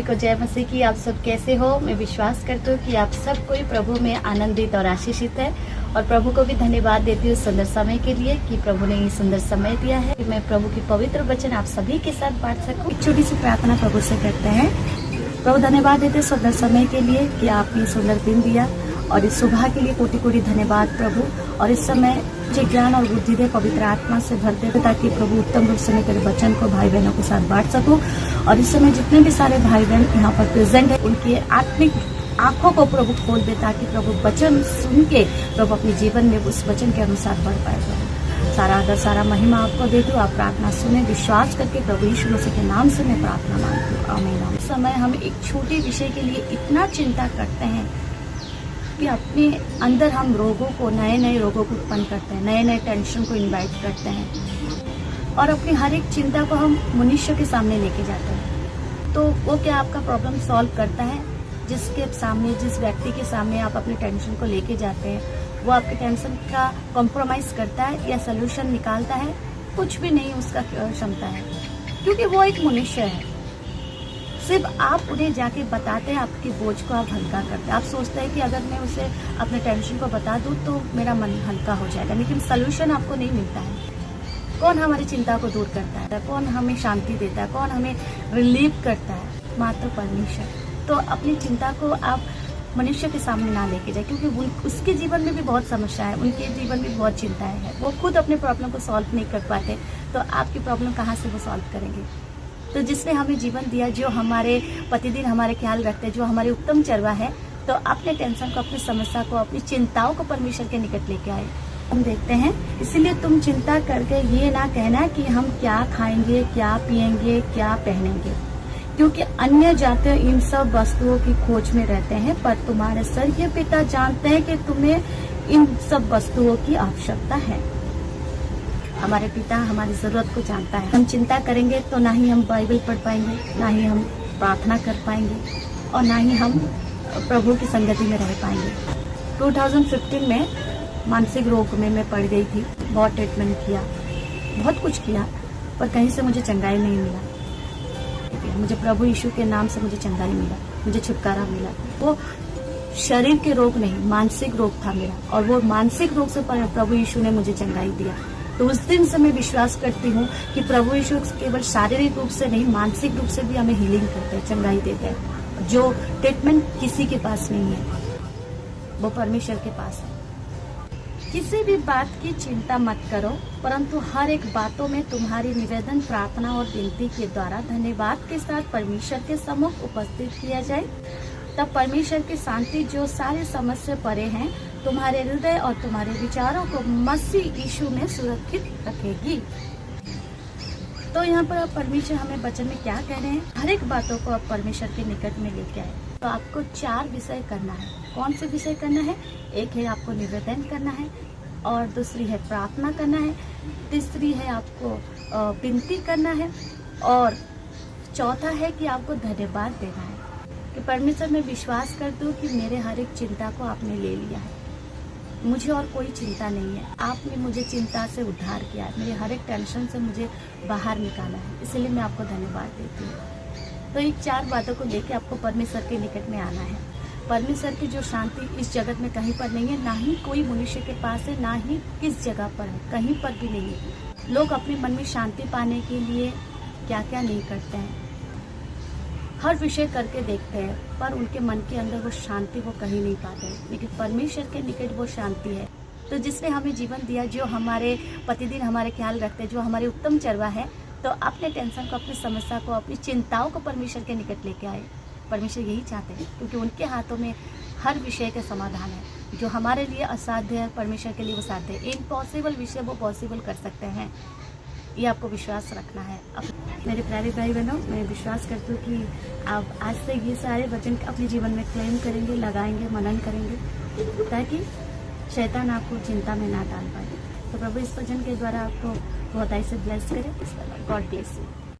सभी को जय मसीह की। आप सब कैसे हो? मैं विश्वास करती हूँ कि आप सब कोई प्रभु में आनंदित और आशीषित है, और प्रभु को भी धन्यवाद देती हूँ सुंदर समय के लिए कि प्रभु ने ये सुंदर समय दिया है कि मैं प्रभु की पवित्र वचन आप सभी के साथ बांट सकूं। एक छोटी सी प्रार्थना प्रभु से करते हैं। प्रभु धन्यवाद देते हैं सुंदर समय के लिए कि आपने सुंदर दिन दिया, और इस सुबह के लिए कोटि कोटि धन्यवाद प्रभु। और इस समय मुझे ज्ञान और बुद्धि दे, पवित्र आत्मा से भर दे, ताकि प्रभु उत्तम रूप से मैं तेरे वचन को भाई बहनों के साथ बांट सकूं। और इस समय जितने भी सारे भाई बहन यहाँ पर प्रेजेंट है, उनकी आत्मिक आंखों को प्रभु खोल दे, ताकि प्रभु वचन सुन के प्रभु अपने जीवन में उस वचन के अनुसार बढ़ पाए। प्रभु सारा आदर सारा महिमा आपको देती हूँ। आप प्रार्थना सुने विश्वास करके प्रभु यीशु मसीह के नाम से मैं प्रार्थना मांगती हूँ, आमीन। इस समय हम एक छोटे विषय के लिए इतना चिंता करते हैं कि अपने अंदर हम रोगों को, नए नए रोगों को उत्पन्न करते हैं, नए नए टेंशन को इनवाइट करते हैं, और अपनी हर एक चिंता को हम मनुष्य के सामने लेके जाते हैं। तो वो क्या आपका प्रॉब्लम सॉल्व करता है? जिसके सामने, जिस व्यक्ति के सामने आप अपने टेंशन को लेके जाते हैं, वो आपके टेंशन का कॉम्प्रोमाइज करता है या सोल्यूशन निकालता है? कुछ भी नहीं उसका क्षमता है, क्योंकि वो एक मनुष्य है। सिर्फ आप उन्हें जाके बताते हैं, आपके बोझ को आप हल्का करते हैं। आप सोचते हैं कि अगर मैं उसे अपने टेंशन को बता दूं तो मेरा मन हल्का हो जाएगा, लेकिन सोल्यूशन आपको नहीं मिलता है। कौन हमारी चिंता को दूर करता है? कौन हमें शांति देता है? कौन हमें रिलीव करता है? मात्र परमेश्वर। तो अपनी चिंता को आप मनुष्य के सामने ना लेके जाए, क्योंकि उसके जीवन में भी बहुत समस्या है, उनके जीवन में बहुत चिंताएं हैं। वो खुद अपने प्रॉब्लम को सॉल्व नहीं कर पाते, तो आपकी प्रॉब्लम कहाँ से वो सॉल्व करेंगे? तो जिसने हमें जीवन दिया, जो हमारे प्रतिदिन हमारे ख्याल रखते हैं, जो हमारे उत्तम चरवा है, तो अपने टेंशन को, अपनी समस्या को, अपनी चिंताओं को परमेश्वर के निकट लेके आए। हम देखते हैं, इसीलिए तुम चिंता करके ये ना कहना कि हम क्या खाएंगे, क्या पिएंगे, क्या पहनेंगे, क्योंकि अन्य जातियां इन सब वस्तुओं की खोज में रहते हैं, पर तुम्हारे स्वर्गीय पिता जानते हैं कि तुम्हें इन सब वस्तुओं की आवश्यकता है। हमारे पिता हमारी जरूरत को जानता है। हम चिंता करेंगे तो ना ही हम बाइबल पढ़ पाएंगे, ना ही हम प्रार्थना कर पाएंगे, और ना ही हम प्रभु की संगति में रह पाएंगे। 2015 में मानसिक रोग में मैं पड़ गई थी। बहुत ट्रीटमेंट किया, बहुत कुछ किया, पर कहीं से मुझे चंगाई नहीं मिला। मुझे प्रभु यीशु के नाम से मुझे चंगाई मिला, मुझे छुटकारा मिला। वो शरीर के रोग नहीं, मानसिक रोग था मेरा, और वो मानसिक रोग से प्रभु यीशु ने मुझे चंगाई दिया। तो उस दिन से मैं विश्वास करती हूँ कि प्रभु यीशु केवल शारीरिक रूप से नहीं, मानसिक रूप से भी हमें हीलिंग करते हैं, चंगाई देते हैं। जो ट्रीटमेंट किसी के पास नहीं है, वो परमेश्वर के पास है। किसी भी बात की चिंता मत करो, परंतु हर एक बातों में तुम्हारी निवेदन, प्रार्थना और विनती के द्वारा धन्यवाद के साथ परमेश्वर के सम्मुख उपस्थित किया जाए। तब परमेश्वर की शांति, जो सारे समझ से परे हैं, तुम्हारे हृदय और तुम्हारे विचारों को मसीह यीशु में सुरक्षित रखेगी। तो यहाँ पर अब परमेश्वर हमें वचन में क्या कह रहे हैं? हर एक बातों को अब परमेश्वर के निकट में लेके आए। तो आपको 4 विषय करना है। कौन से विषय करना है? एक है आपको निवेदन करना है, और दूसरी है प्रार्थना करना है, तीसरी है आपको विनती करना है, और चौथा है कि आपको धन्यवाद देना है कि परमेश्वर में विश्वास करती हूँ कि मेरे हर एक चिंता को आपने ले लिया है। मुझे और कोई चिंता नहीं है, आपने मुझे चिंता से उद्धार किया है, मेरे हर एक टेंशन से मुझे बाहर निकाला है, इसलिए मैं आपको धन्यवाद देती हूँ। तो ये 4 बातों को लेके आपको परमेश्वर के निकट में आना है। परमेश्वर की जो शांति इस जगत में कहीं पर नहीं है, ना ही कोई मनुष्य के पास है, ना ही किस जगह पर है, कहीं पर भी नहीं है। लोग अपने मन में शांति पाने के लिए क्या क्या नहीं करते हैं, हर विषय करके देखते हैं, पर उनके मन के अंदर वो शांति वो कहीं नहीं पाते। लेकिन परमेश्वर के निकट वो शांति है। तो जिसने हमें जीवन दिया, जो हमारे प्रतिदिन हमारे ख्याल रखते हैं, जो हमारे उत्तम चरवा है, तो अपने टेंशन को, अपनी समस्या को, अपनी चिंताओं को परमेश्वर के निकट लेके आए। परमेश्वर यही चाहते हैं, क्योंकि उनके हाथों में हर विषय का समाधान है। जो हमारे लिए असाध्य है, परमेश्वर के लिए वो साध्य है। इम्पॉसिबल विषय वो पॉसिबल कर सकते हैं, ये आपको विश्वास रखना है। मेरे प्यारे भाई बहनों, मैं विश्वास करती हूँ कि आप आज से ये सारे वचन अपने जीवन में क्लेम करेंगे, लगाएंगे, मनन करेंगे, ताकि शैतान आपको चिंता में ना डाल पाए। तो प्रभु इस वचन के द्वारा आपको बहुत ऐसे ब्लेस करे। God bless you.